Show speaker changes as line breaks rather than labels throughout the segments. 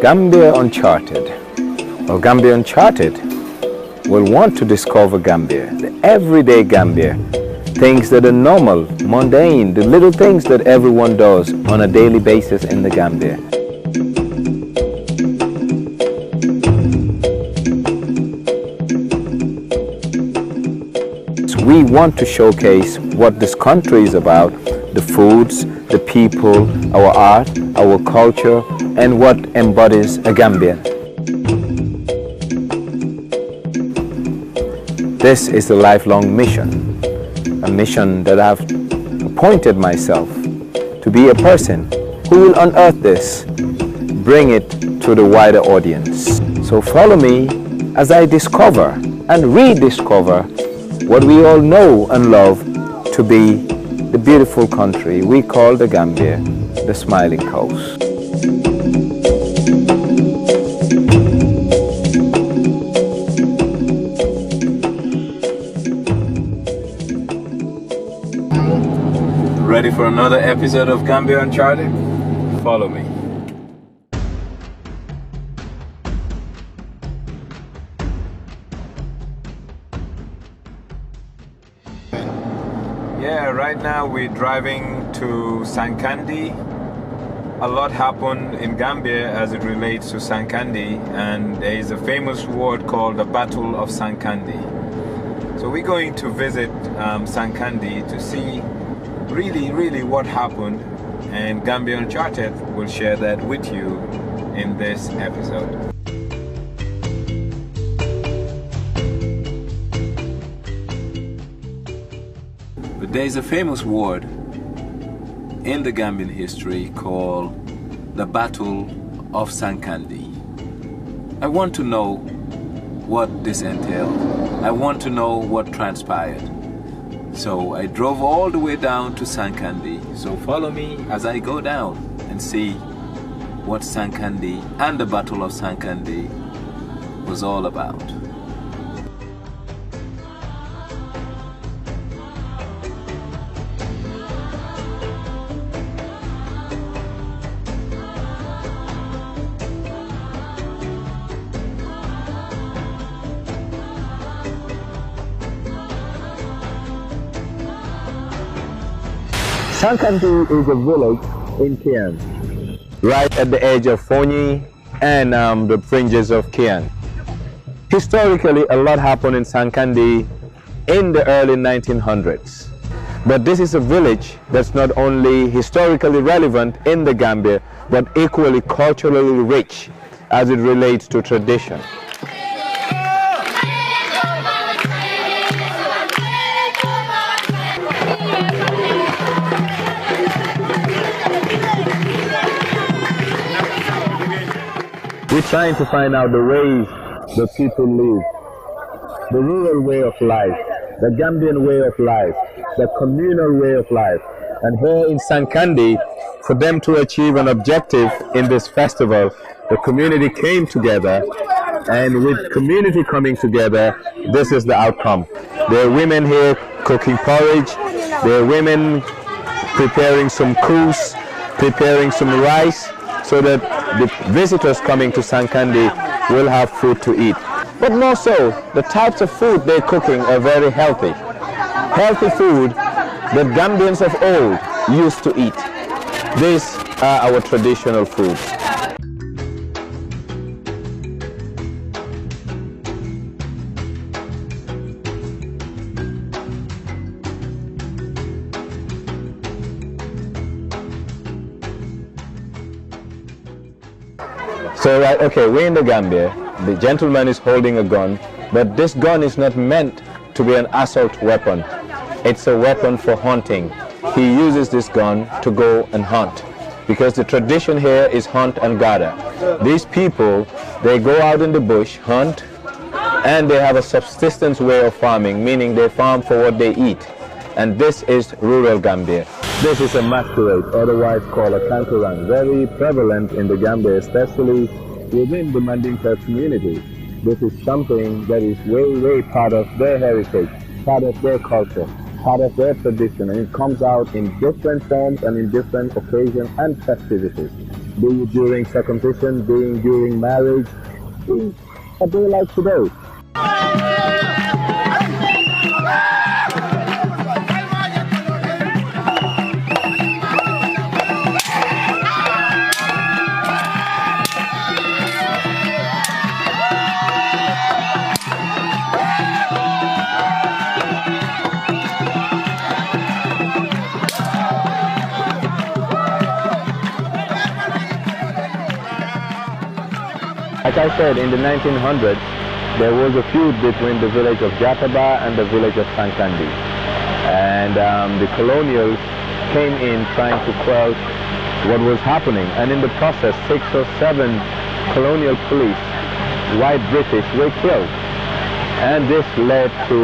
Gambia Uncharted. Well, Gambia Uncharted will want to discover Gambia, the everyday Gambia, things that are normal, mundane, the little things that everyone does on a daily basis in the Gambia. So we want to showcase what this country is about, the foods, the people, our art, our culture, and what embodies a Gambian. This is a lifelong mission, a mission that I've appointed myself to be a person who will unearth this, bring it to the wider audience. So follow me as I discover and rediscover what we all know and love to be the beautiful country we call the Gambia, the Smiling Coast. Ready for another episode of Gambia Uncharted? Follow me. Yeah, right now we're driving to Sankandi. A lot happened in Gambia as it relates to Sankandi, and there is a famous word called the Battle of Sankandi. So we're going to visit Sankandi to see really what happened, and Gambia Uncharted will share that with you in this episode. But there's a famous word in the Gambian history called the Battle of Sankandi. I want to know what this entailed. I want to know what transpired. So I drove all the way down to Sankandi. So follow me as I go down and see what Sankandi and the Battle of Sankandi was all about. Sankandi is a village in Kiang, right at the edge of Fonyi and the fringes of Kiang. Historically, a lot happened in Sankandi in the early 1900s. But this is a village that's not only historically relevant in the Gambia, but equally culturally rich as it relates to tradition. We're trying to find out the ways the people live, the rural way of life, the Gambian way of life, the communal way of life. And here in Sankandi, for them to achieve an objective in this festival, the community came together, and with community coming together, this is the outcome. There are women here cooking porridge, there are women preparing some couscous, preparing some rice, so that the visitors coming to Sankandi will have food to eat. But more so, the types of food they're cooking are very healthy. Healthy food that Gambians of old used to eat. These are our traditional foods. So okay, we're in the Gambia. The gentleman is holding a gun, but this gun is not meant to be an assault weapon. It's a weapon for hunting. He uses this gun to go and hunt, because the tradition here is hunt and gather. These people, they go out in the bush, hunt, and they have a subsistence way of farming, meaning they farm for what they eat. And this is rural Gambia. This is a masquerade, otherwise called a kankurang, very prevalent in the Gambia, especially within the Mandinka community. This is something that is way part of their heritage, part of their culture. part of their tradition, and it comes out in different forms and in different occasions and festivities. Be it during circumcision, being during marriage, being a day like today. Like I said, in the 1900s, there was a feud between the village of Jataba and the village of Sankandi. And the colonials came in trying to quell what was happening. And in the process, 6 or 7 colonial police, white British, were killed. And this led to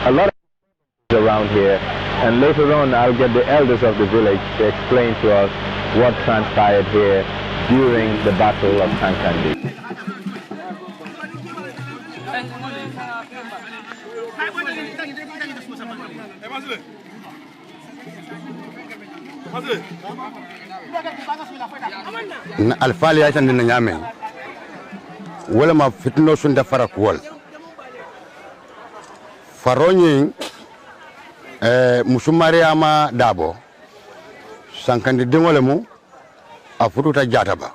a lot of around here. And later on, I'll get the elders of the village to explain to us what transpired here during the Battle of Sankandi.
Alfali ya tani nyame wala ma fitno sunda farak wol faronyi musumari ama dabo Sankandi dingole mu afututa Jataba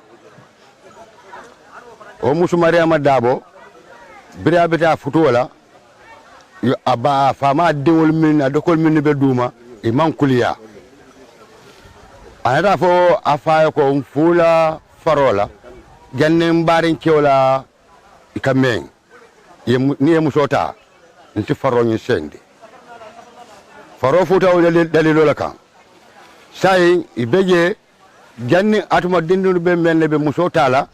o musumari ama dabo bira bita afutuwala yo aba fama dingol min adokol min be duma imam kuliya anata fo afaye ko mfula farola janne mbarin kewla ikameng ni musota nti faronyi sendi faro futa o dalilo la kan sai ibeje janne atuma dindu be menne be musota la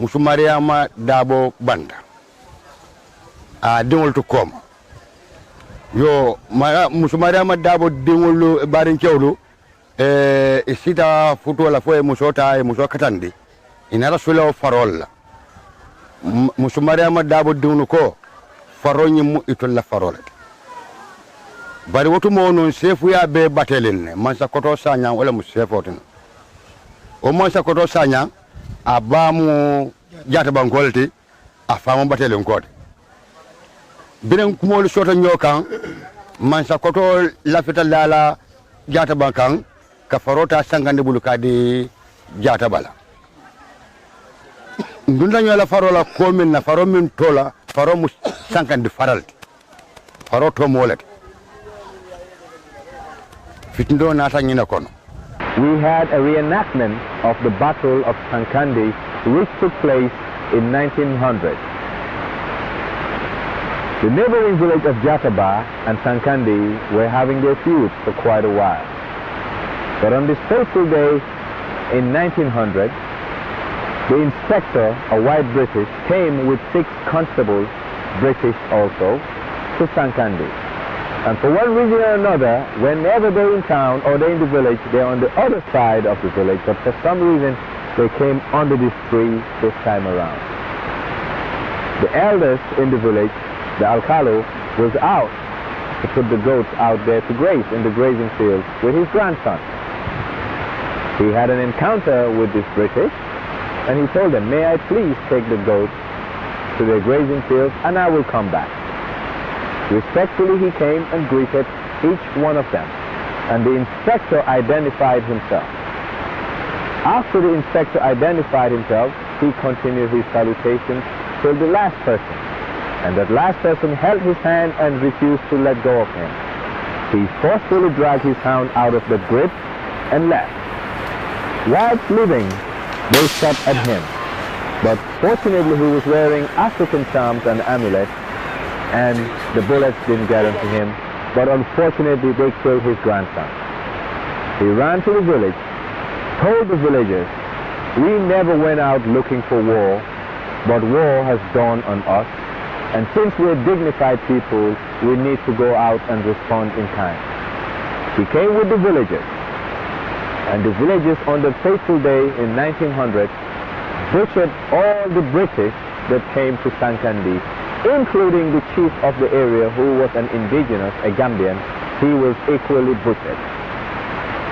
musumariama dabo banda a dingol to koma yo musumariama dabo dingol barin kewlu sita futu la fo musota muso katandi inara sula farolla musumariama dabo dingol ko faronyi mu itolla farola bari wotu mo non sefu ya be batelin mansa koto sanya wala mu sefotin o mansa koto sanya abamu Jataba ngolti afamu batelin kode biren kumol soto nyokan mansa koto lafita lala Jataba kan ka farota Sankandi bulukadi Jataba la ndunda nyola farola komin na faro min tola faro mu Sankandi faralti faro to molet fitindo nata nyina kono.
We had a reenactment of the Battle of Sankandi, which took place in 1900. The neighboring village of Jataba and Sankandi were having their feud for quite a while. But on this fateful day in 1900, the inspector, a white British, came with 6 constables, British also, to Sankandi. And for one reason or another, whenever they're in town or they're in the village, they're on the other side of the village. But for some reason, they came under this tree this time around. The eldest in the village, the alcalo, was out to put the goats out there to graze in the grazing field with his grandson. He had an encounter with this British, and he told them, "May I please take the goats to their grazing fields, and I will come back." Respectfully, he came and greeted each one of them, and the inspector identified himself. After the inspector identified himself, he continued his salutations till the last person, and that last person held his hand and refused to let go of him. He forcefully dragged his hound out of the grip and left. Whilst leaving, they shot at him, but fortunately he was wearing African charms and amulets, and the bullets didn't get into him, but unfortunately they killed his grandson. He ran to the village, told the villagers, "We never went out looking for war, but war has dawned on us, and since we're dignified people, we need to go out and respond in kind." He came with the villagers, and the villagers on the fateful day in 1900 butchered all the British that came to Sankandi, including the chief of the area, who was an indigenous, a Gambian, he was equally butchered.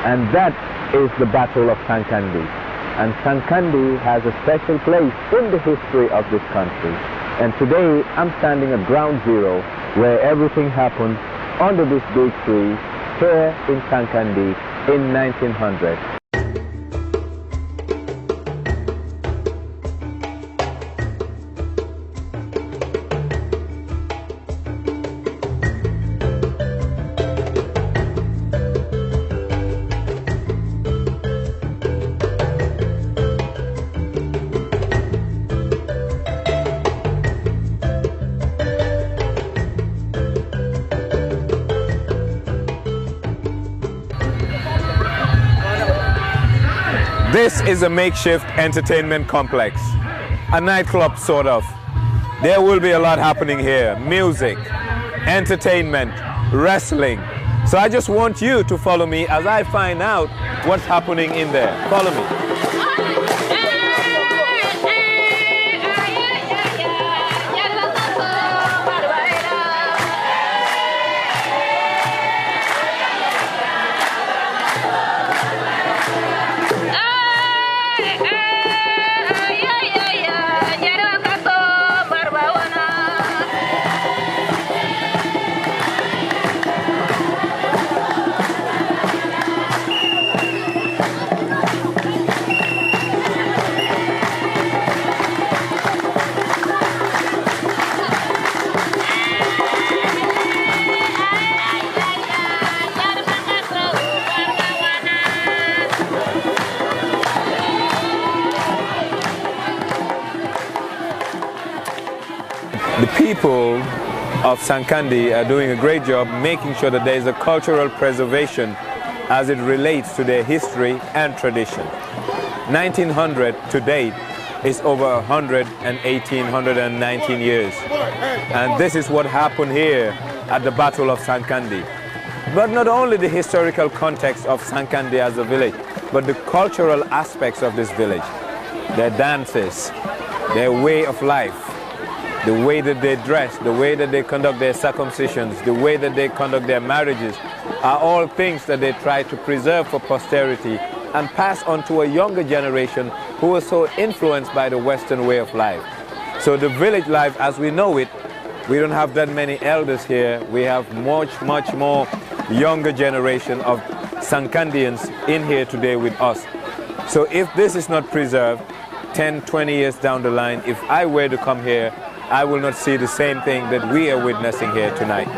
And that is the Battle of Sankandi. And Sankandi has a special place in the history of this country. And today I'm standing at ground zero where everything happened under this big tree here in Sankandi in 1900.
This is a makeshift entertainment complex, a nightclub sort of. There will be a lot happening here: music, entertainment, wrestling. So I just want you to follow me as I find out what's happening in there. Follow me. The people of Sankandi are doing a great job making sure that there is a cultural preservation as it relates to their history and tradition. 1900 to date is over 119 years. And this is what happened here at the Battle of Sankandi. But not only the historical context of Sankandi as a village, but the cultural aspects of this village. Their dances, their way of life, the way that they dress, the way that they conduct their circumcisions, the way that they conduct their marriages, are all things that they try to preserve for posterity and pass on to a younger generation who is so influenced by the Western way of life. So the village life as we know it, we don't have that many elders here. We have much more younger generation of Sankandians in here today with us. So if this is not preserved, 10, 20 years down the line, if I were to come here, I will not see the same thing that we are witnessing here tonight.